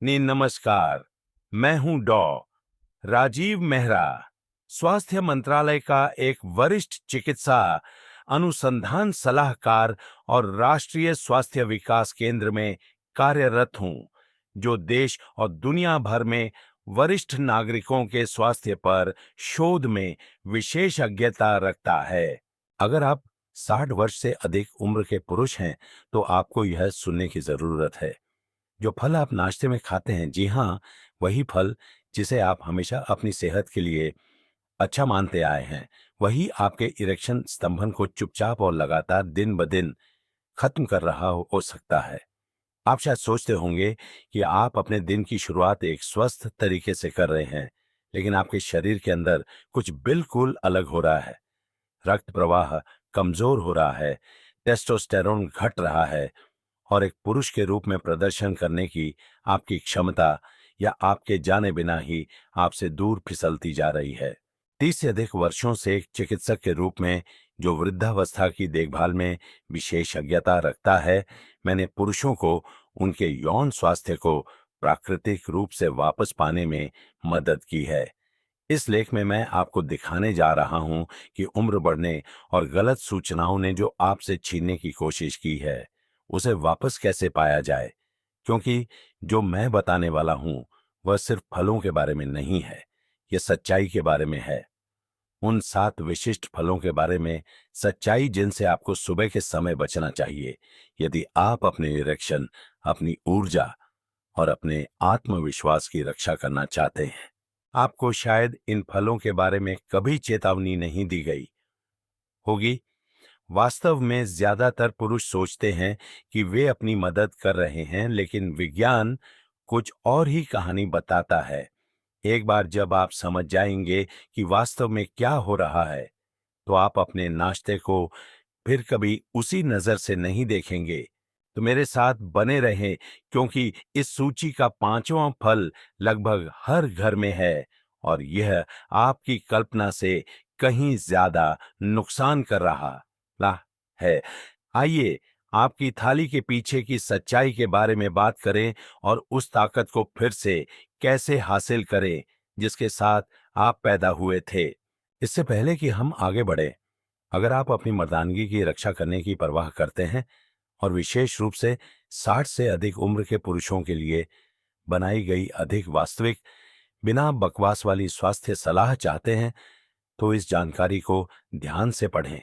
नमस्कार। मैं हूं राजीव मेहरा, स्वास्थ्य मंत्रालय का एक वरिष्ठ चिकित्सा अनुसंधान सलाहकार और राष्ट्रीय स्वास्थ्य विकास केंद्र में कार्यरत हूं, जो देश और दुनिया भर में वरिष्ठ नागरिकों के स्वास्थ्य पर शोध में विशेषज्ञता रखता है। अगर आप 60 वर्ष से अधिक उम्र के पुरुष हैं, तो आपको यह सुनने की जरूरत है। जो फल आप नाश्ते में खाते हैं, जी हाँ, वही फल जिसे आप हमेशा अपनी सेहत के लिए अच्छा मानते आए हैं, वही आपके इरेक्शन स्तंभन को चुपचाप और लगातार दिन ब दिन खत्म कर रहा हो सकता है। आप शायद सोचते होंगे कि आप अपने दिन की शुरुआत एक स्वस्थ तरीके से कर रहे हैं, लेकिन आपके शरीर के अंदर कुछ बिल्कुल अलग हो रहा है। रक्त प्रवाह कमजोर हो रहा है, टेस्टोस्टेरोन घट रहा है और एक पुरुष के रूप में प्रदर्शन करने की आपकी क्षमता या आपके जाने बिना ही आपसे दूर फिसलती जा रही है। 30 से अधिक वर्षों से एक चिकित्सक के रूप में जो वृद्धावस्था की देखभाल में विशेषज्ञता रखता है, मैंने पुरुषों को उनके यौन स्वास्थ्य को प्राकृतिक रूप से वापस पाने में मदद की है। इस लेख में मैं आपको दिखाने जा रहा हूं कि उम्र बढ़ने और गलत सूचनाओं ने जो आपसे छीनने की कोशिश की है, उसे वापस कैसे पाया जाए। क्योंकि जो मैं बताने वाला हूं, वह सिर्फ फलों के बारे में नहीं है, यह सच्चाई के बारे में है। उन 7 विशिष्ट फलों के बारे में सच्चाई जिनसे आपको सुबह के समय बचना चाहिए, यदि आप अपने इरेक्शन, अपनी ऊर्जा और अपने आत्मविश्वास की रक्षा करना चाहते हैं। आपको शायद इन फलों के बारे में कभी चेतावनी नहीं दी गई होगी। वास्तव में ज्यादातर पुरुष सोचते हैं कि वे अपनी मदद कर रहे हैं, लेकिन विज्ञान कुछ और ही कहानी बताता है। एक बार जब आप समझ जाएंगे कि वास्तव में क्या हो रहा है, तो आप अपने नाश्ते को फिर कभी उसी नजर से नहीं देखेंगे। तो मेरे साथ बने रहें, क्योंकि इस सूची का 5वां फल लगभग हर घर में है और यह आपकी कल्पना से कहीं ज्यादा नुकसान कर रहा ला है। आइए आपकी थाली के पीछे की सच्चाई के बारे में बात करें और उस ताकत को फिर से कैसे हासिल करें जिसके साथ आप पैदा हुए थे। इससे पहले कि हम आगे बढ़े, अगर आप अपनी मर्दानगी की रक्षा करने की परवाह करते हैं और विशेष रूप से 60 से अधिक उम्र के पुरुषों के लिए बनाई गई अधिक वास्तविक, बिना बकवास वाली स्वास्थ्य सलाह चाहते हैं, तो इस जानकारी को ध्यान से पढ़ें।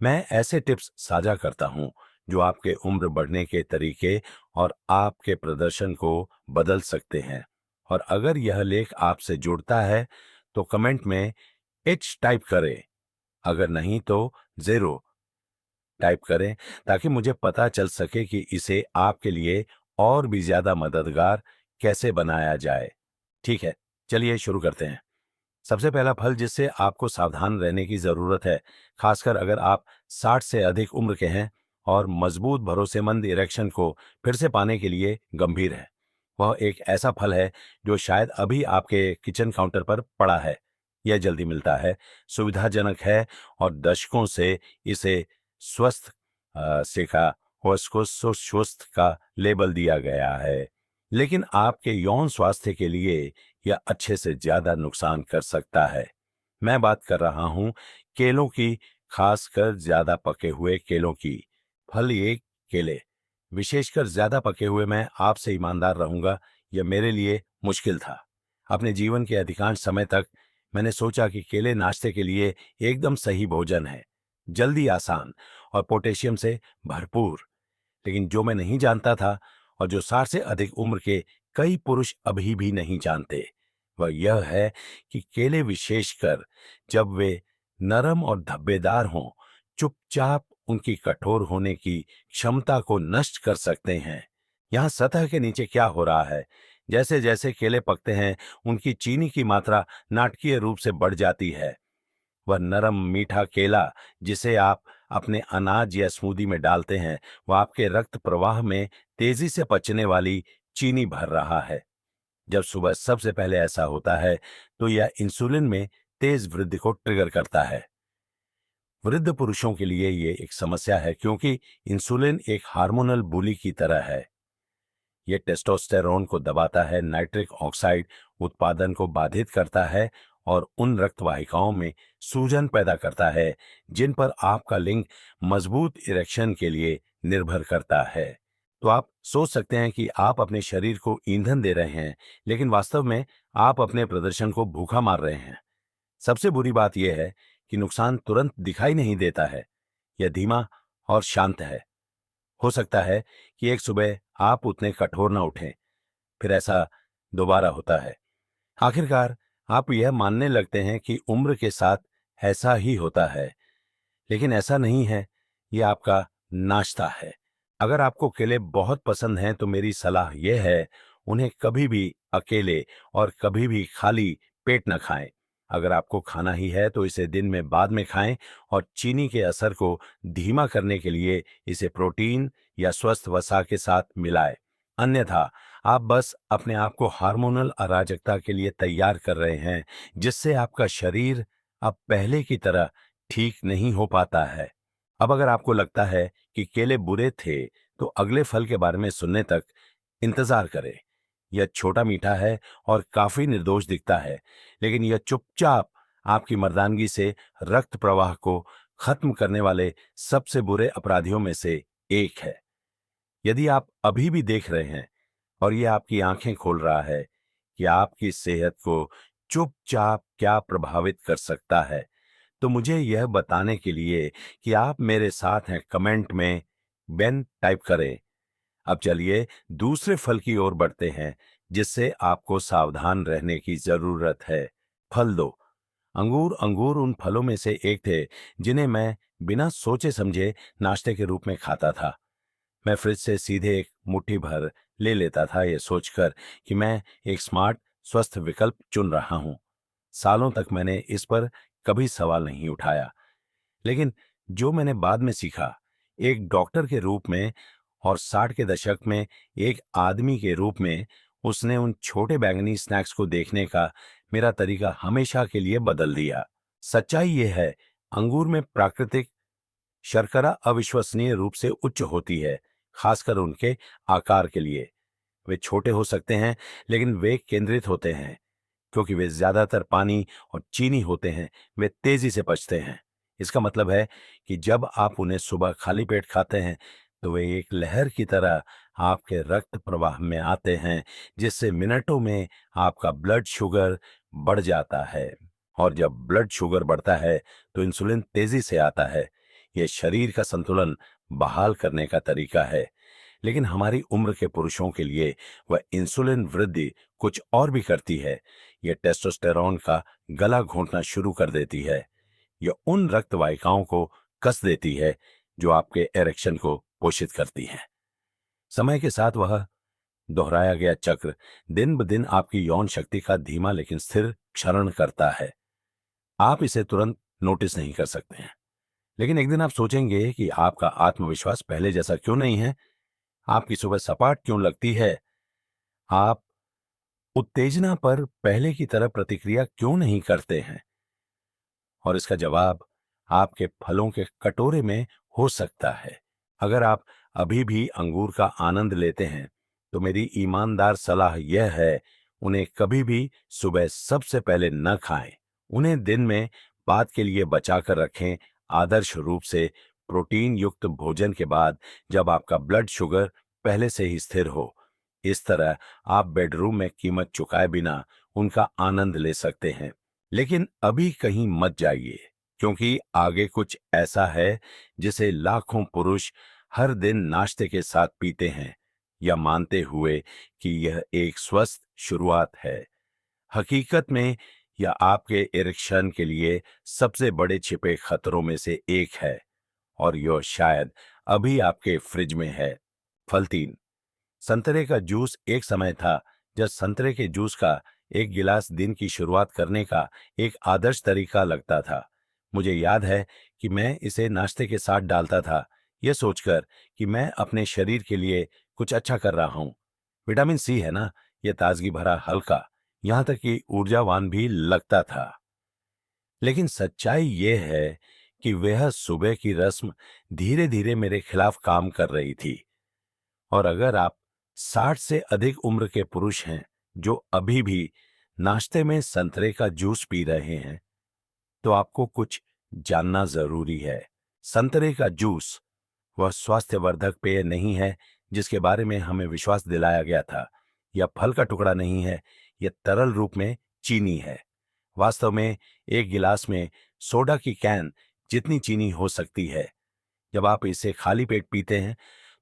मैं ऐसे टिप्स साझा करता हूं जो आपके उम्र बढ़ने के तरीके और आपके प्रदर्शन को बदल सकते हैं। और अगर यह लेख आपसे जुड़ता है, तो कमेंट में एच टाइप करें, अगर नहीं तो 0 टाइप करें, ताकि मुझे पता चल सके कि इसे आपके लिए और भी ज्यादा मददगार कैसे बनाया जाए। ठीक है, चलिए शुरू करते हैं। सबसे पहला फल जिससे आपको सावधान रहने की जरूरत है, खासकर अगर आप 60 से अधिक उम्र के हैं और मजबूत भरोसेमंद इरेक्शन को फिर से पाने के लिए गंभीर है, वह एक ऐसा फल है जो शायद अभी आपके किचन काउंटर पर पड़ा है। यह जल्दी मिलता है, सुविधाजनक है और दशकों से इसे स्वस्थ सेका और इसको स्वस्थ का लेबल दिया गया है। लेकिन आपके यौन स्वास्थ्य के लिए यह अच्छे से ज्यादा नुकसान कर सकता है। मैं बात कर रहा हूं केलों की, खासकर ज्यादा पके हुए केलों की। फल ये केले, विशेषकर ज्यादा पके हुए। मैं आपसे ईमानदार रहूंगा, यह मेरे लिए मुश्किल था। अपने जीवन के अधिकांश समय तक मैंने सोचा कि केले नाश्ते के लिए एकदम सही भोजन है, जल्दी आसान और पोटेशियम से भरपूर। लेकिन जो मैं नहीं जानता था और जो 60 से अधिक उम्र के कई पुरुष अभी भी नहीं जानते, वह यह है कि केले, विशेषकर जब वे नरम और धब्बेदार हों, चुपचाप उनकी कठोर होने की क्षमता को नष्ट कर सकते हैं। यहाँ सतह के नीचे क्या हो रहा है, जैसे जैसे केले पकते हैं, उनकी चीनी की मात्रा नाटकीय रूप से बढ़ जाती है। वह नरम मीठा केला जिसे आप अपने अनाज या स्मूदी में डालते हैं, वह आपके रक्त प्रवाह में तेजी से पचने वाली चीनी भर रहा है। जब सुबह सबसे पहले ऐसा होता है, तो यह इंसुलिन में तेज वृद्धि को ट्रिगर करता है। वृद्ध पुरुषों के लिए यह एक समस्या है, क्योंकि इंसुलिन एक हार्मोनल बुली की तरह है। ये टेस्टोस्टेरोन को दबाता है, नाइट्रिक ऑक्साइड उत्पादन को बाधित करता है और उन रक्त वाहिकाओं में सूजन पैदा करता है जिन पर आपका लिंग मजबूत इरेक्शन के लिए निर्भर करता है। तो आप सोच सकते हैं कि आप अपने शरीर को ईंधन दे रहे हैं, लेकिन वास्तव में आप अपने प्रदर्शन को भूखा मार रहे हैं। सबसे बुरी बात यह है कि नुकसान तुरंत दिखाई नहीं देता है। यह धीमा और शांत है। हो सकता है कि एक सुबह आप उतने कठोर न उठें, फिर ऐसा दोबारा होता है। आखिरकार आप यह मानने लगते हैं कि उम्र के साथ ऐसा ही होता है, लेकिन ऐसा नहीं है। यह आपका नाश्ता है। अगर आपको केले बहुत पसंद हैं तो मेरी सलाह यह है, उन्हें कभी भी अकेले और कभी भी खाली पेट न खाएं। अगर आपको खाना ही है तो इसे दिन में बाद में खाएं और चीनी के असर को धीमा करने के लिए इसे प्रोटीन या स्वस्थ वसा के साथ मिलाएं। अन्यथा आप बस अपने आप को हार्मोनल अराजकता के लिए तैयार कर रहे हैं, जिससे आपका शरीर अब पहले की तरह ठीक नहीं हो पाता है। अब अगर आपको लगता है कि केले बुरे थे, तो अगले फल के बारे में सुनने तक इंतजार करें। यह छोटा मीठा है और काफी निर्दोष दिखता है, लेकिन यह चुपचाप आपकी मर्दानगी से रक्त प्रवाह को खत्म करने वाले सबसे बुरे अपराधियों में से एक है। यदि आप अभी भी देख रहे हैं और ये आपकी आंखें खोल रहा है कि आपकी सेहत को चुपचाप क्या प्रभावित कर सकता है, तो मुझे यह बताने के लिए कि आप मेरे साथ हैं, कमेंट में बेन टाइप करें। अब चलिए दूसरे फल की ओर बढ़ते हैं, जिससे आपको सावधान रहने की जरूरत है। फल 2, अंगूर। अंगूर उन फलों में से एक थे जिन्हें मैं बिना सोचे समझे नाश्ते के रूप में खाता था। मैं फ्रिज से सीधे एक मुट्ठी भर ले लेता था, ये सोचकर कि मैं एक स्मार्ट स्वस्थ विकल्प चुन रहा हूं। सालों तक मैंने इस पर कभी सवाल नहीं उठाया, लेकिन जो मैंने बाद में सीखा, एक डॉक्टर के रूप में और 60 के दशक में एक आदमी के रूप में, उसने उन छोटे बैंगनी स्नैक्स को देखने का मेरा तरीका हमेशा के लिए बदल दिया। सच्चाई यह है, अंगूर में प्राकृतिक शर्करा अविश्वसनीय रूप से उच्च होती है, खासकर उनके आकार के लिए। वे छोटे हो सकते हैं, लेकिन वे केंद्रित होते हैं। क्योंकि वे ज्यादातर पानी और चीनी होते हैं, वे तेजी से पचते हैं। इसका मतलब है कि जब आप उन्हें सुबह खाली पेट खाते हैं, तो वे एक लहर की तरह आपके रक्त प्रवाह में आते हैं, जिससे मिनटों में आपका ब्लड शुगर बढ़ जाता है। और जब ब्लड शुगर बढ़ता है, तो इंसुलिन तेजी से आता है। यह शरीर का संतुलन बहाल करने का तरीका है। लेकिन हमारी उम्र के पुरुषों के लिए वह इंसुलिन वृद्धि कुछ और भी करती है। यह टेस्टोस्टेरोन का गला घोंटना शुरू कर देती है। यह उन रक्त वाहिकाओं को कस देती है जो आपके एरेक्शन को पोषित करती हैं। समय के साथ वह दोहराया गया चक्र दिन ब दिन आपकी यौन शक्ति का धीमा लेकिन स्थिर क्षरण करता है। आप इसे तुरंत नोटिस नहीं कर सकते हैं, लेकिन एक दिन आप सोचेंगे कि आपका आत्मविश्वास पहले जैसा क्यों नहीं है, आपकी सुबह सपाट क्यों लगती है, आप उत्तेजना पर पहले की तरह प्रतिक्रिया क्यों नहीं करते हैं। और इसका जवाब आपके फलों के कटोरे में हो सकता है। अगर आप अभी भी अंगूर का आनंद लेते हैं, तो मेरी ईमानदार सलाह यह है, उन्हें कभी भी सुबह सबसे पहले न खाएं। उन्हें दिन में बाद के लिए बचा कर रखें, आदर्श रूप से प्रोटीन युक्त भोजन के बाद, जब आपका ब्लड शुगर पहले से ही स्थिर हो। इस तरह आप बेडरूम में कीमत चुकाए बिना उनका आनंद ले सकते हैं। लेकिन अभी कहीं मत जाइए, क्योंकि आगे कुछ ऐसा है जिसे लाखों पुरुष हर दिन नाश्ते के साथ पीते हैं, या मानते हुए कि यह एक स्वस्थ शुरुआत है। हकीकत में यह आपके इरेक्शन के लिए सबसे बड़े छिपे खतरों में से एक है, और यह शायद अभी आपके फ्रिज में है। फल 3, संतरे का जूस। एक समय था जब संतरे के जूस का एक गिलास दिन की शुरुआत करने का एक आदर्श तरीका लगता था। मुझे याद है कि मैं इसे नाश्ते के साथ डालता था, यह सोचकर कि मैं अपने शरीर के लिए कुछ अच्छा कर रहा हूं। विटामिन सी है ना, यह ताजगी भरा, हल्का, यहां तक कि ऊर्जावान भी लगता था। लेकिन सच्चाई यह है कि वह सुबह की रस्म धीरे धीरे मेरे खिलाफ काम कर रही थी। और अगर आप 60 से अधिक उम्र के पुरुष हैं जो अभी भी नाश्ते में संतरे का जूस पी रहे हैं, तो आपको कुछ जानना जरूरी है। संतरे का जूस वह स्वास्थ्यवर्धक पेय नहीं है जिसके बारे में हमें विश्वास दिलाया गया था। यह फल का टुकड़ा नहीं है, यह तरल रूप में चीनी है। वास्तव में एक गिलास में सोडा की कैन जितनी चीनी हो सकती है। जब आप इसे खाली पेट पीते हैं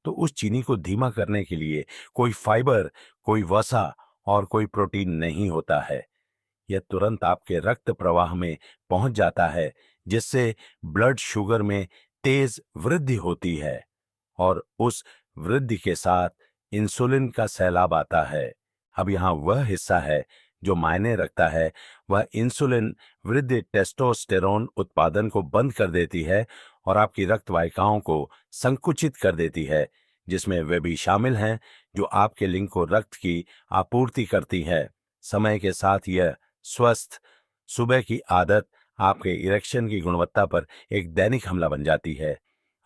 तो उस चीनी को धीमा करने के लिए कोई फाइबर, कोई वसा और कोई प्रोटीन नहीं होता है। यह तुरंत आपके रक्त प्रवाह में पहुंच जाता है, जिससे ब्लड शुगर में तेज वृद्धि होती है और उस वृद्धि के साथ इंसुलिन का सैलाब आता है। अब यहाँ वह हिस्सा है जो मायने रखता है। वह इंसुलिन वृद्धि टेस्टोस्टेरोन उत्पादन को बंद कर देती है और आपकी रक्त वाहिकाओं को संकुचित कर देती है, जिसमें वे भी शामिल हैं जो आपके लिंग को रक्त की आपूर्ति करती है। समय के साथ यह स्वस्थ सुबह की आदत आपके इरेक्शन की गुणवत्ता पर एक दैनिक हमला बन जाती है।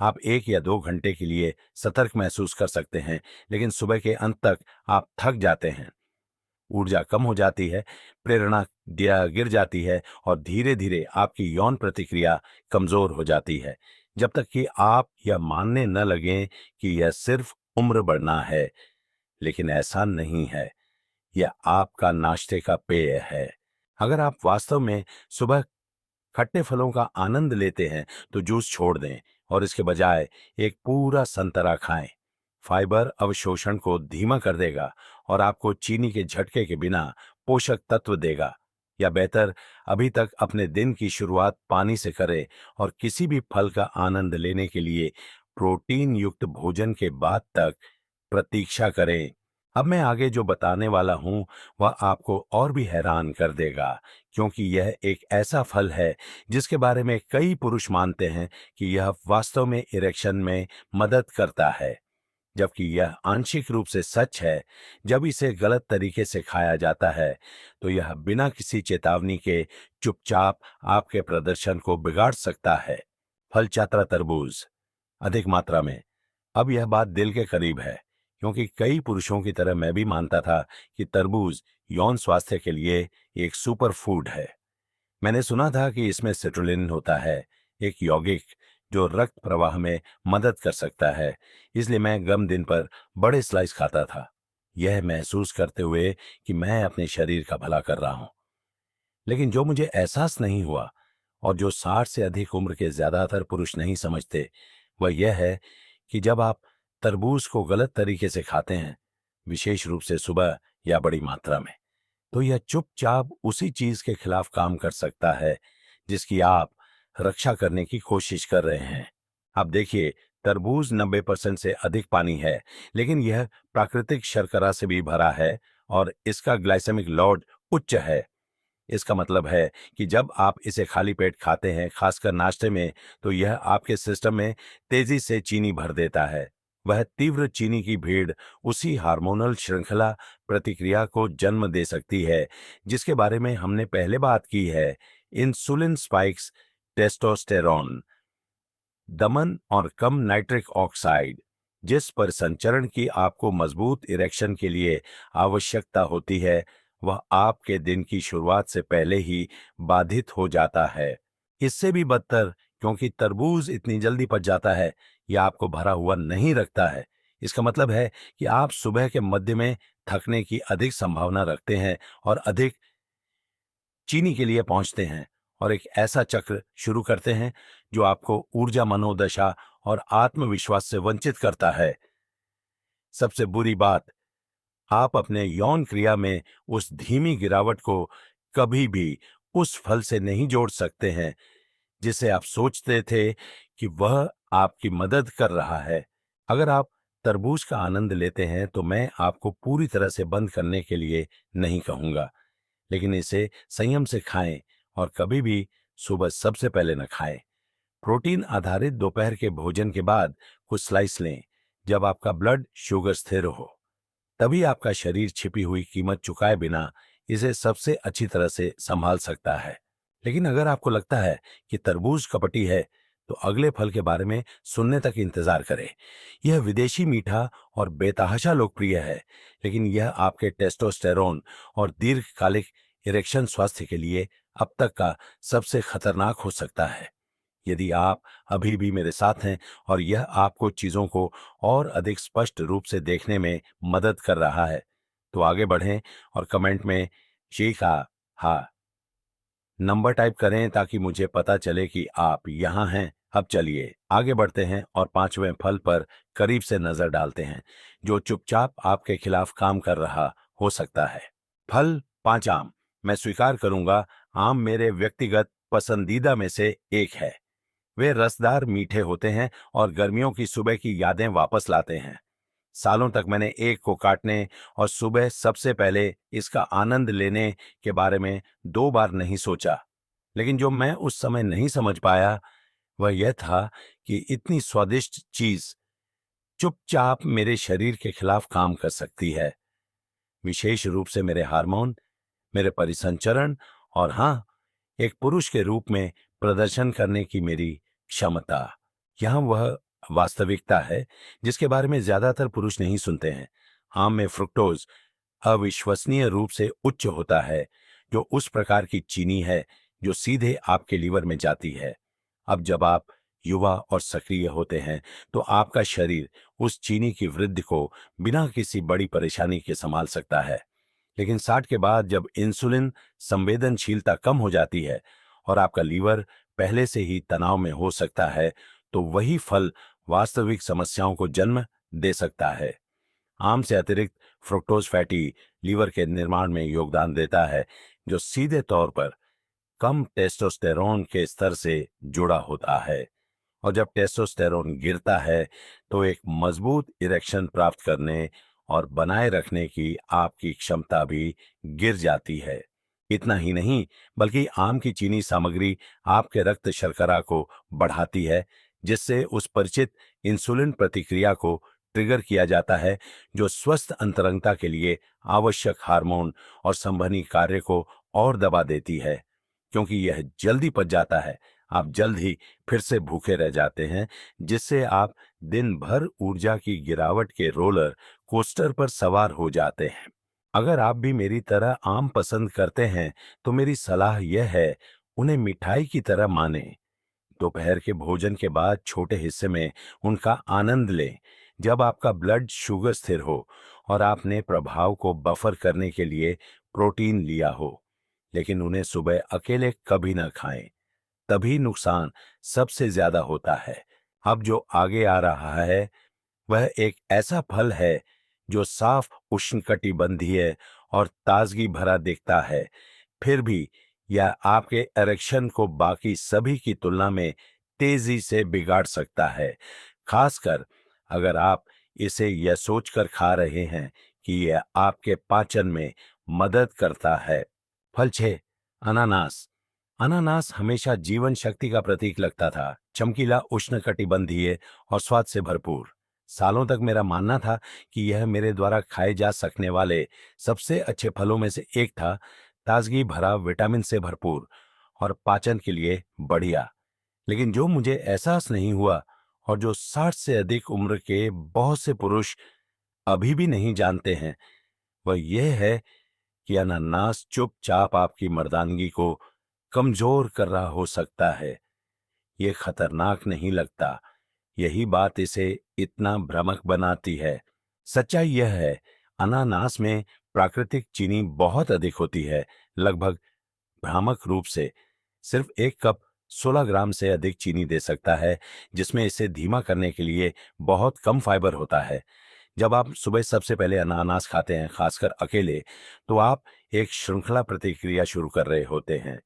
आप 1 या 2 घंटे के लिए सतर्क महसूस कर सकते हैं, लेकिन सुबह के अंत तक आप थक जाते हैं, ऊर्जा कम हो जाती है, प्रेरणा गिर जाती है और धीरे धीरे आपकी यौन प्रतिक्रिया कमजोर हो जाती है, जब तक कि आप यह मानने न लगें कि यह सिर्फ उम्र बढ़ना है। लेकिन ऐसा नहीं है, यह आपका नाश्ते का पेय है। अगर आप वास्तव में सुबह खट्टे फलों का आनंद लेते हैं तो जूस छोड़ दें और इसके बजाय एक पूरा संतरा खाएं। फाइबर अवशोषण को धीमा कर देगा और आपको चीनी के झटके के बिना पोषक तत्व देगा। या बेहतर, अभी तक अपने दिन की शुरुआत पानी से करें और किसी भी फल का आनंद लेने के लिए प्रोटीन युक्त भोजन के बाद तक प्रतीक्षा करें। अब मैं आगे जो बताने वाला हूं वह आपको और भी हैरान कर देगा, क्योंकि यह एक ऐसा फल है जिसके बारे में कई पुरुष मानते हैं कि यह वास्तव में इरेक्शन में मदद करता है, जबकि यह आंशिक रूप से सच है। जब इसे गलत तरीके से खाया जाता है तो यह बिना किसी चेतावनी के चुपचाप आपके प्रदर्शन को बिगाड़ सकता है। फल छात्रा तरबूज अधिक मात्रा में। अब यह बात दिल के करीब है, क्योंकि कई पुरुषों की तरह मैं भी मानता था कि तरबूज यौन स्वास्थ्य के लिए एक सुपर फूड है। मैंने सुना था कि इसमें सिट्रुलिन होता है, एक यौगिक जो रक्त प्रवाह में मदद कर सकता है। इसलिए मैं गम दिन पर बड़े स्लाइस खाता था, यह महसूस करते हुए कि मैं अपने शरीर का भला कर रहा हूं। लेकिन जो मुझे एहसास नहीं हुआ और जो 60 से अधिक उम्र के ज्यादातर पुरुष नहीं समझते, वह यह है कि जब आप तरबूज को गलत तरीके से खाते हैं, विशेष रूप से सुबह या बड़ी मात्रा में, तो यह चुपचाप उसी चीज के खिलाफ काम कर सकता है जिसकी आप रक्षा करने की कोशिश कर रहे हैं। अब देखिए, तरबूज 90% से अधिक पानी है, लेकिन यह प्राकृतिक शर्करा से भी भरा है और इसका ग्लाइसेमिक लोड उच्च है। इसका मतलब है कि जब आप इसे खाली पेट खाते हैं, खासकर नाश्ते में, तो यह आपके सिस्टम में तेजी से चीनी भर देता है। वह तीव्र चीनी की भीड़ उसी हार्मोनल श्रृंखला प्रतिक्रिया को जन्म दे सकती है जिसके बारे में हमने पहले बात की है। इंसुलिन स्पाइक्स, टेस्टोस्टेरोन, दमन और कम नाइट्रिक ऑक्साइड, जिस परिसंचरण की आपको मजबूत इरेक्शन के लिए आवश्यकता होती है, वह आपके दिन की शुरुआत से पहले ही बाधित हो जाता है। इससे भी बदतर, क्योंकि तरबूज इतनी जल्दी पच जाता है, यह आपको भरा हुआ नहीं रखता है। इसका मतलब है कि आप सुबह के मध्य में थकने की अधिक संभावना रखते हैं और अधिक चीनी के लिए पहुंचते हैं और एक ऐसा चक्र शुरू करते हैं जो आपको ऊर्जा, मनोदशा और आत्मविश्वास से वंचित करता है। सबसे बुरी बात, आप अपने यौन क्रिया में उस धीमी गिरावट को कभी भी उस फल से नहीं जोड़ सकते हैं जिसे आप सोचते थे कि वह आपकी मदद कर रहा है। अगर आप तरबूज का आनंद लेते हैं तो मैं आपको पूरी तरह से बंद करने के लिए नहीं कहूंगा, लेकिन इसे संयम से खाएं और कभी भी सुबह सबसे पहले न खाएं। प्रोटीन आधारित दोपहर के भोजन के बाद कुछ स्लाइस लें जब आपका ब्लड शुगर स्थिर हो। तभी आपका शरीर छिपी हुई कीमत चुकाए बिना इसे सबसे अच्छी तरह से संभाल सकता है। लेकिन अगर आपको लगता है कि तरबूज कपटी है, तो अगले फल के बारे में सुनने तक इंतजार करें। यह विदेशी मीठा और बेतहाशा लोकप्रिय है, लेकिन यह आपके टेस्टोस्टेरोन और दीर्घकालिक इरेक्शन स्वास्थ्य के लिए अब तक का सबसे खतरनाक हो सकता है। यदि आप अभी भी मेरे साथ हैं और यह आपको चीजों को और अधिक स्पष्ट रूप से देखने में मदद कर रहा है, तो आगे बढ़ें और कमेंट में जी का हाँ नंबर टाइप करें ताकि मुझे पता चले कि आप यहाँ हैं। अब चलिए आगे बढ़ते हैं और पांचवें फल पर करीब से नजर डालते हैं, जो चुपचाप आपके खिलाफ काम कर रहा हो सकता है। फल 5 आम। मैं स्वीकार करूंगा, आम मेरे व्यक्तिगत पसंदीदा में से एक है। वे रसदार मीठे होते हैं और गर्मियों की सुबह की यादें वापस लाते हैं। सालों तक मैंने एक को काटने और सुबह सबसे पहले इसका आनंद लेने के बारे में 2 बार नहीं सोचा, लेकिन जो मैं उस समय नहीं समझ पाया वह यह था कि इतनी स्वादिष्ट चीज चुपचाप मेरे शरीर के खिलाफ काम कर सकती है, विशेष रूप से मेरे हार्मोन, मेरे परिसंचरण और हाँ, एक पुरुष के रूप में प्रदर्शन करने की मेरी क्षमता। यहाँ वह वास्तविकता है जिसके बारे में ज्यादातर पुरुष नहीं सुनते हैं। आम में फ्रुक्टोज अविश्वसनीय रूप से उच्च होता है, जो उस प्रकार की चीनी है जो सीधे आपके लीवर में जाती है। अब जब आप युवा और सक्रिय होते हैं तो आपका शरीर उस चीनी की वृद्धि को बिना किसी बड़ी परेशानी के संभाल सकता है, लेकिन 60 के बाद जब इंसुलिन संवेदनशीलता कम हो जाती है और आपका लीवर पहले से ही तनाव में हो सकता है, तो वही फल वास्तविक समस्याओं को जन्म दे सकता है। आम से अतिरिक्त फ्रुक्टोज फैटी लीवर के निर्माण में योगदान देता है, जो सीधे तौर पर कम टेस्टोस्टेरोन के स्तर से जुड़ा होता है। और जब टेस्टोस्टेरोन गिरता है तो एक मजबूत इरेक्शन प्राप्त करने और बनाए रखने की आपकी क्षमता भी गिर जाती है। इतना ही नहीं, बल्कि आम की चीनी सामग्री आपके रक्त शर्करा को बढ़ाती है, जिससे उस परिचित इंसुलिन प्रतिक्रिया को ट्रिगर किया जाता है, जो स्वस्थ अंतरंगता के लिए आवश्यक हार्मोन और संवहनी कार्य को और दबा देती है। क्योंकि यह जल्दी पच जाता है, आप जल्द ही फिर से भूखे रह जाते हैं, जिससे आप दिन भर ऊर्जा की गिरावट के रोलर कोस्टर पर सवार हो जाते हैं। अगर आप भी मेरी तरह आम पसंद करते हैं, तो मेरी सलाह यह है, उन्हें मिठाई की तरह मानें। दोपहर के भोजन के बाद छोटे हिस्से में उनका आनंद लें, जब आपका ब्लड शुगर स्थिर हो और आपने प्रभाव को बफर करने के लिए प्रोटीन लिया हो। लेकिन उन्हें सुबह अकेले कभी न खाएं, तभी नुकसान सबसे ज्यादा होता है। अब जो आगे आ रहा है वह एक ऐसा फल है जो साफ उष्णकटिबंधीय और ताजगी भरा दिखता है, फिर भी यह आपके एरेक्शन को बाकी सभी की तुलना में तेजी से बिगाड़ सकता है, खासकर अगर आप इसे यह सोचकर खा रहे हैं कि यह आपके पाचन में मदद करता है। फल 6, अनानास। अनानास हमेशा जीवन शक्ति का प्रतीक लगता था, चमकीला, उष्णकटिबंधीय और स्वाद से भरपूर। सालों तक मेरा मानना था कि यह मेरे द्वारा खाए जा सकने वाले सबसे अच्छे फलों में से एक था, ताजगी भरा, विटामिन से भरपूर और पाचन के लिए बढ़िया। लेकिन जो मुझे एहसास नहीं हुआ और जो 60 से अधिक उम्र के बहुत से पुरुष अभी भी नहीं जानते हैं, वह यह है कि अनानास चुपचाप आपकी मर्दानगी को कमजोर कर रहा हो सकता है। ये खतरनाक नहीं लगता, यही बात इसे इतना भ्रामक बनाती है। सच्चाई यह है, अनानास में प्राकृतिक चीनी बहुत अधिक होती है, लगभग भ्रामक रूप से सिर्फ 1 कप 16 ग्राम से अधिक चीनी दे सकता है, जिसमें इसे धीमा करने के लिए बहुत कम फाइबर होता है। जब आप सुबह सबसे पहले अनानास खाते हैं, खासकर अकेले, तो आप एक श्रृंखला प्रतिक्रिया शुरू कर रहे होते हैं।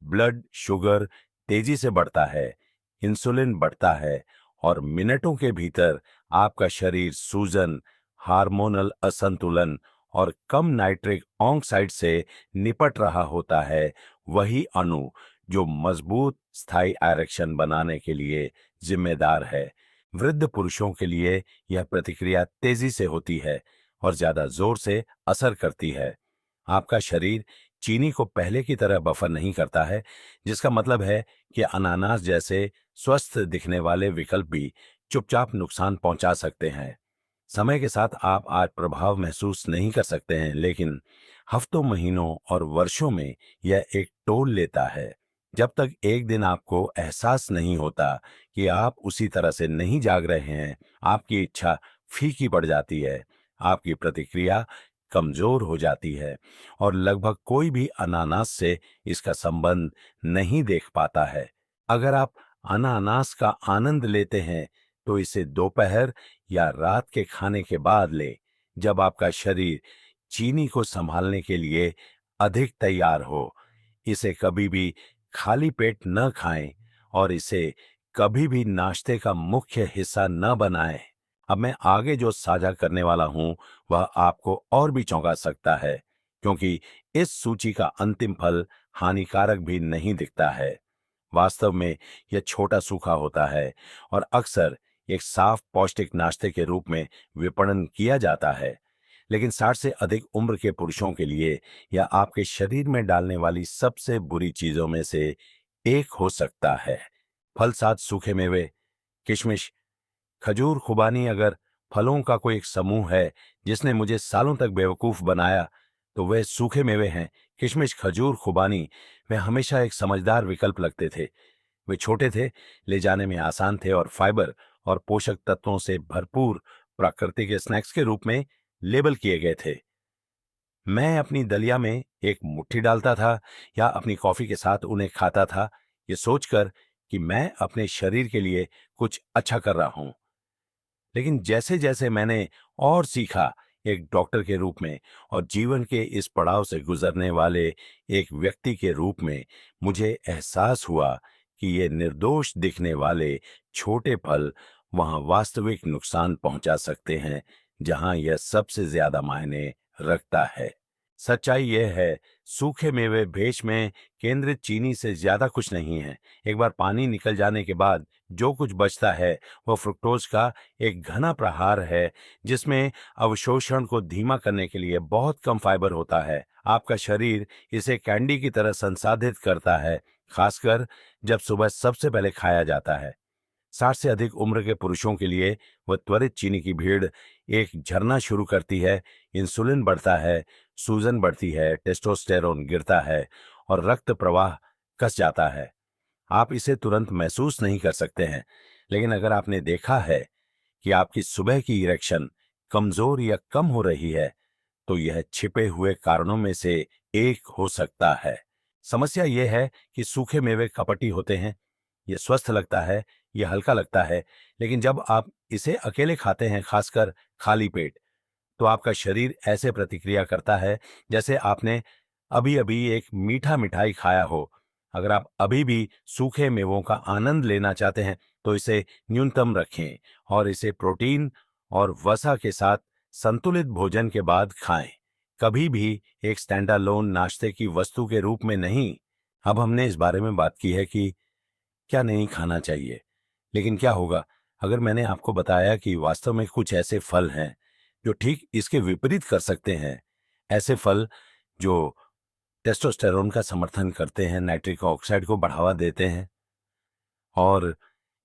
ब्लड शुगर तेजी से बढ़ता है, इंसुलिन बढ़ता है और मिनटों के भीतर आपका शरीर सूजन, हार्मोनल असंतुलन और कम नाइट्रिक ऑक्साइड से निपट रहा होता है, वही अणु जो मजबूत स्थायी एरेक्शन बनाने के लिए जिम्मेदार है। वृद्ध पुरुषों के लिए यह प्रतिक्रिया तेजी से होती है और ज्यादा जोर से असर करती है। आपका शरीर चीनी को पहले की तरह बफर नहीं करता है, जिसका मतलब है कि अनानास जैसे स्वस्थ दिखने वाले विकल्प भी चुपचाप नुकसान पहुंचा सकते हैं। समय के साथ आप आज प्रभाव महसूस नहीं कर सकते हैं, लेकिन हफ्तों, महीनों और वर्षों में यह एक टोल लेता है। जब तक एक दिन आपको एहसास नहीं होता कि आप उसी तरह से नहीं जाग रहे हैं, आपकी इच्छा फीकी पड़ जाती है, आपकी प्रतिक्रिया कमजोर हो जाती है और लगभग कोई भी अनानास से इसका संबंध नहीं देख पाता है। अगर आप अनानास का आनंद लेते हैं, तो इसे दोपहर या रात के खाने के बाद लें, जब आपका शरीर चीनी को संभालने के लिए अधिक तैयार हो। इसे कभी भी खाली पेट न खाएं और इसे कभी भी नाश्ते का मुख्य हिस्सा न बनाएं। अब मैं आगे जो साझा करने वाला हूं, वह आपको और भी चौंका सकता है, क्योंकि इस सूची का अंतिम फल हानिकारक भी नहीं दिखता है। वास्तव में यह छोटा सूखा होता है और अक्सर एक साफ पौष्टिक नाश्ते के रूप में विपणन किया जाता है, लेकिन 60 से अधिक उम्र के पुरुषों के लिए यह आपके शरीर में डालने वाली सबसे बुरी चीजों में से एक हो सकता है। फल साथ सूखे मेवे, किशमिश, खजूर, खुबानी। अगर फलों का कोई एक समूह है जिसने मुझे सालों तक बेवकूफ बनाया, तो वह सूखे मेवे हैं। किशमिश, खजूर, खुबानी वे हमेशा एक समझदार विकल्प लगते थे। वे छोटे थे, ले जाने में आसान थे और फाइबर और पोषक तत्वों से भरपूर प्राकृतिक स्नैक्स के रूप में लेबल किए गए थे। मैं अपनी दलिया में एक मुट्ठी डालता था या अपनी कॉफी के साथ उन्हें खाता था, ये सोचकर कि मैं अपने शरीर के लिए कुछ अच्छा कर रहा हूं। लेकिन जैसे जैसे मैंने और सीखा, एक डॉक्टर के रूप में और जीवन के इस पड़ाव से गुजरने वाले एक व्यक्ति के रूप में, मुझे एहसास हुआ कि ये निर्दोष दिखने वाले छोटे फल वहां वास्तविक नुकसान पहुंचा सकते हैं, जहां यह सबसे ज्यादा मायने रखता है। सच्चाई यह है, सूखे मेवे भेष में केंद्रित चीनी से ज्यादा कुछ नहीं है। एक बार पानी निकल जाने के बाद जो कुछ बचता है, वह फ्रुक्टोज का एक घना प्रहार है, जिसमें अवशोषण को धीमा करने के लिए बहुत कम फाइबर होता है। आपका शरीर इसे कैंडी की तरह संसाधित करता है, खासकर जब सुबह सबसे पहले खाया जाता है। 60 से अधिक उम्र के पुरुषों के लिए वह त्वरित चीनी की भीड़ एक झरना शुरू करती है। इंसुलिन बढ़ता है, सूजन बढ़ती है, टेस्टोस्टेरोन गिरता है और रक्त प्रवाह कस जाता है। आप इसे तुरंत महसूस नहीं कर सकते हैं, लेकिन अगर आपने देखा है कि आपकी सुबह की इरेक्शन कमजोर या कम हो रही है, तो यह छिपे हुए कारणों में से एक हो सकता है। समस्या यह है कि सूखे मेवे कपटी होते हैं। यह स्वस्थ लगता है, यह हल्का लगता है, लेकिन जब आप इसे अकेले खाते हैं, खासकर खाली पेट, तो आपका शरीर ऐसे प्रतिक्रिया करता है जैसे आपने अभी अभी एक मीठा मिठाई खाया हो। अगर आप अभी भी सूखे मेवों का आनंद लेना चाहते हैं, तो इसे न्यूनतम रखें और इसे प्रोटीन और वसा के साथ संतुलित भोजन के बाद खाएं, कभी भी एक स्टैंडअलोन नाश्ते की वस्तु के रूप में नहीं। अब हमने इस बारे में बात की है कि क्या नहीं खाना चाहिए, लेकिन क्या होगा अगर मैंने आपको बताया कि वास्तव में कुछ ऐसे फल हैं जो ठीक इसके विपरीत कर सकते हैं। ऐसे फल जो टेस्टोस्टेरोन का समर्थन करते हैं, नाइट्रिक ऑक्साइड को बढ़ावा देते हैं और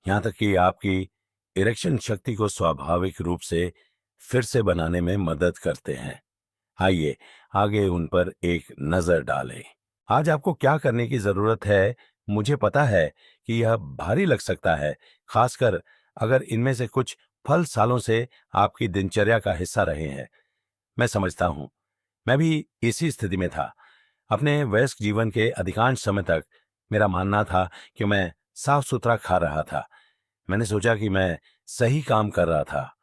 यहाँ तक कि आपकी इरेक्शन शक्ति को स्वाभाविक रूप से फिर से बनाने में मदद करते हैं। आइए आगे उन पर एक नजर डालें। आज आपको क्या करने की जरूरत है, मुझे पता है कि यह भारी लग सकता है, खासकर अगर इनमें से कुछ फल सालों से आपकी दिनचर्या का हिस्सा रहे हैं। मैं समझता हूं, मैं भी इसी स्थिति में था। अपने वयस्क जीवन के अधिकांश समय तक मेरा मानना था कि मैं साफ सुथरा खा रहा था। मैंने सोचा कि मैं सही काम कर रहा था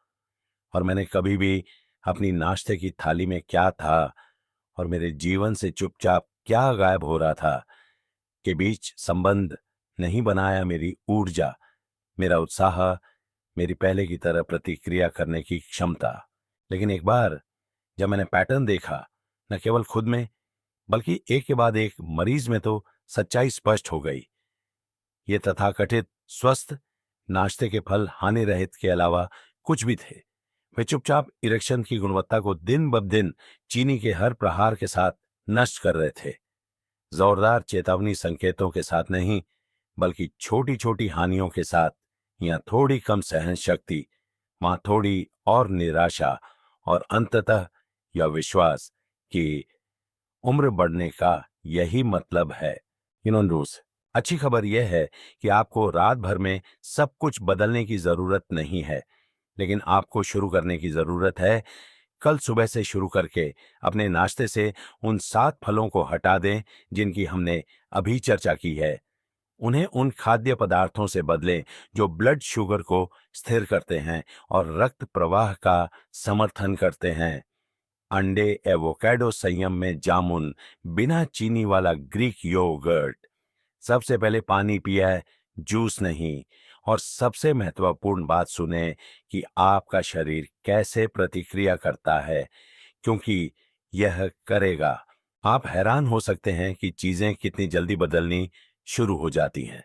और मैंने कभी भी अपनी नाश्ते की थाली में क्या था और मेरे जीवन से चुपचाप क्या गायब हो रहा था के बीच संबंध नहीं बनाया। मेरी ऊर्जा, मेरा उत्साह, मेरी पहले की तरह प्रतिक्रिया करने की क्षमता। लेकिन एक बार जब मैंने पैटर्न देखा, न केवल खुद में बल्कि एक के बाद एक मरीज में, तो सच्चाई स्पष्ट हो गई। ये तथाकथित स्वस्थ नाश्ते के फल हानि रहित के अलावा कुछ भी थे। वे चुपचाप इरेक्शन की गुणवत्ता को दिन ब दिन चीनी के हर प्रहार के साथ नष्ट कर रहे थे। जोरदार चेतावनी संकेतों के साथ नहीं, बल्कि छोटी छोटी हानियों के साथ, या थोड़ी कम सहन शक्ति, वहां थोड़ी और निराशा, और अंततः यह विश्वास कि उम्र बढ़ने का यही मतलब है। रूस, अच्छी खबर यह है कि आपको रात भर में सब कुछ बदलने की जरूरत नहीं है, लेकिन आपको शुरू करने की जरूरत है। कल सुबह से शुरू करके अपने नाश्ते से उन 7 फलों को हटा दें जिनकी हमने अभी चर्चा की है। उन्हें उन खाद्य पदार्थों से बदलें जो ब्लड शुगर को स्थिर करते हैं और रक्त प्रवाह का समर्थन करते हैं। अंडे, एवोकाडो, संयम में जामुन, बिना चीनी वाला ग्रीक योगर्ट। सबसे पहले पानी पिया है, जूस नहीं। और सबसे महत्वपूर्ण बात सुने कि आपका शरीर कैसे प्रतिक्रिया करता है, क्योंकि यह करेगा। आप हैरान हो सकते हैं कि चीजें कितनी जल्दी बदलनी शुरू हो जाती हैं।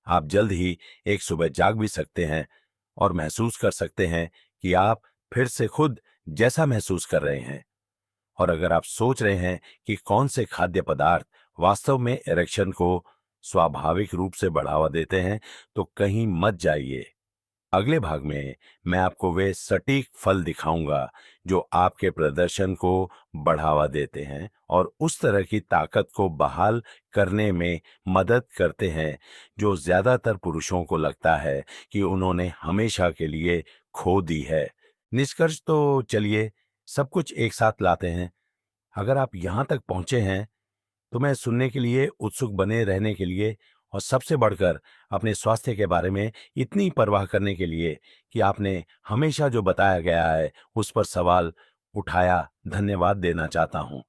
आप जल्द ही एक सुबह जाग भी सकते हैं और महसूस कर सकते हैं कि आप फिर से खुद जैसा महसूस कर रहे हैं। और अगर आप सोच रहे हैं कि कौन से खाद्य पदार्थ वास्तव में इरेक्शन को स्वाभाविक रूप से बढ़ावा देते हैं, तो कहीं मत जाइए। अगले भाग में मैं आपको वे सटीक फल दिखाऊंगा जो आपके प्रदर्शन को बढ़ावा देते हैं और उस तरह की ताकत को बहाल करने में मदद करते हैं जो ज्यादातर पुरुषों को लगता है कि उन्होंने हमेशा के लिए खो दी है। निष्कर्ष तो चलिए सब कुछ एक साथ लाते हैं। अगर आप यहां तक पहुंचे हैं तो मैं सुनने के लिए उत्सुक बने रहने के लिए, और सबसे बढ़कर अपने स्वास्थ्य के बारे में इतनी परवाह करने के लिए कि आपने हमेशा जो बताया गया है उस पर सवाल उठाया, धन्यवाद देना चाहता हूं।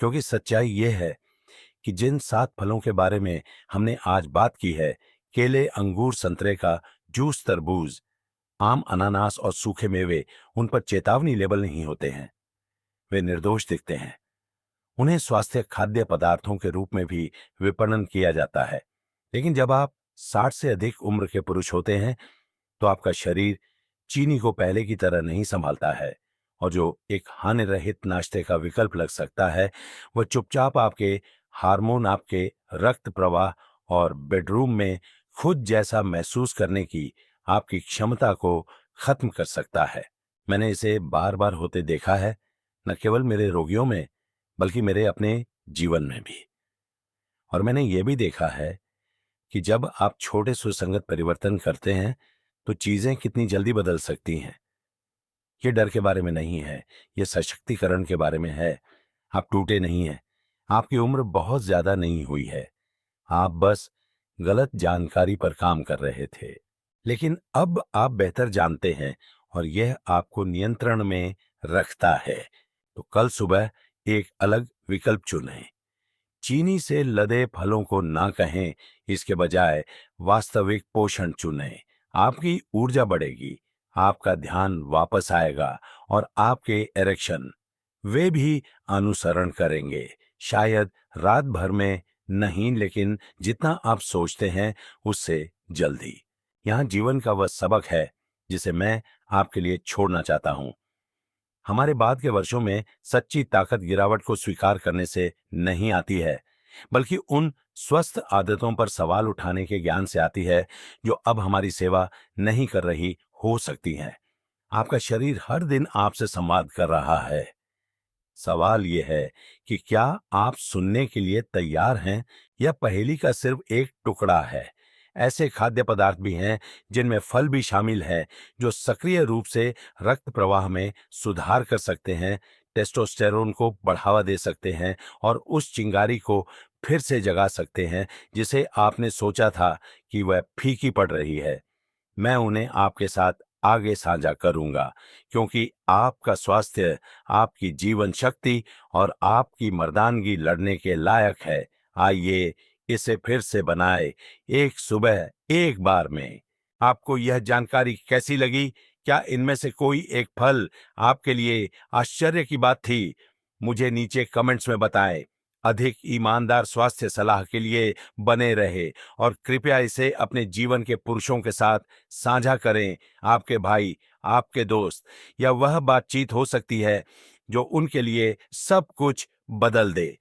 क्योंकि सच्चाई ये है कि जिन 7 फलों के बारे में हमने आज बात की है, केले, अंगूर, संतरे का जूस, तरबूज, आम, अनानास और सूखे मेवे, उन पर चेतावनी लेबल नहीं होते हैं। वे निर्दोष दिखते हैं। उन्हें स्वास्थ्य खाद्य पदार्थों के रूप में भी विपणन किया जाता है। लेकिन जब आप 60 से अधिक उम्र के पुरुष होते हैं तो आपका शरीर चीनी को पहले की तरह नहीं संभालता है, और जो एक हानि रहित नाश्ते का विकल्प लग सकता है, वह चुपचाप आपके हार्मोन, आपके रक्त प्रवाह और बेडरूम में खुद जैसा महसूस करने की आपकी क्षमता को खत्म कर सकता है। मैंने इसे बार बार होते देखा है, न केवल मेरे रोगियों में बल्कि मेरे अपने जीवन में भी। और मैंने यह भी देखा है कि जब आप छोटे सुसंगत परिवर्तन करते हैं तो चीजें कितनी जल्दी बदल सकती हैं। ये डर के बारे में नहीं है, ये सशक्तिकरण के बारे में है। आप टूटे नहीं हैं, आपकी उम्र बहुत ज्यादा नहीं हुई है, आप बस गलत जानकारी पर काम कर रहे थे। लेकिन अब आप बेहतर जानते हैं और यह आपको नियंत्रण में रखता है। तो कल सुबह एक अलग विकल्प चुनें। चीनी से लदे फलों को ना कहें, इसके बजाय वास्तविक पोषण चुनें। आपकी ऊर्जा बढ़ेगी, आपका ध्यान वापस आएगा और आपके इरेक्शन वे भी अनुसरण करेंगे। शायद रात भर में नहीं, लेकिन जितना आप सोचते हैं उससे जल्दी। यहाँ जीवन का वह सबक है जिसे मैं आपके लिए छोड़ना चाहता हूँ। हमारे बाद के वर्षों में सच्ची ताकत गिरावट को स्वीकार करने से नहीं आती है, बल्कि उन स्वस्थ आदतों पर सवाल उठाने के ज्ञान से आती है जो अब हमारी सेवा नहीं कर रही हो सकती हैं। आपका शरीर हर दिन आपसे संवाद कर रहा है। सवाल यह है कि क्या आप सुनने के लिए तैयार हैं, या पहेली का सिर्फ एक टुकड़ा है। ऐसे खाद्य पदार्थ भी हैं जिनमें फल भी शामिल है जो सक्रिय रूप से रक्त प्रवाह में सुधार कर सकते हैं, टेस्टोस्टेरोन को बढ़ावा दे सकते हैं और उस चिंगारी को फिर से जगा सकते हैं जिसे आपने सोचा था कि वह फीकी पड़ रही है। मैं उन्हें आपके साथ आगे साझा करूंगा, क्योंकि आपका स्वास्थ्य, आपकी जीवन शक्ति और आपकी मर्दानगी लड़ने के लायक है। आइए इसे फिर से बनाए, एक सुबह एक बार में। आपको यह जानकारी कैसी लगी? क्या इनमें से कोई एक फल आपके लिए आश्चर्य की बात थी? मुझे नीचे कमेंट्स में बताएं। अधिक ईमानदार स्वास्थ्य सलाह के लिए बने रहे और कृपया इसे अपने जीवन के पुरुषों के साथ साझा करें। आपके भाई, आपके दोस्त, या वह बातचीत हो सकती है जो उनके लिए सब कुछ बदल दे।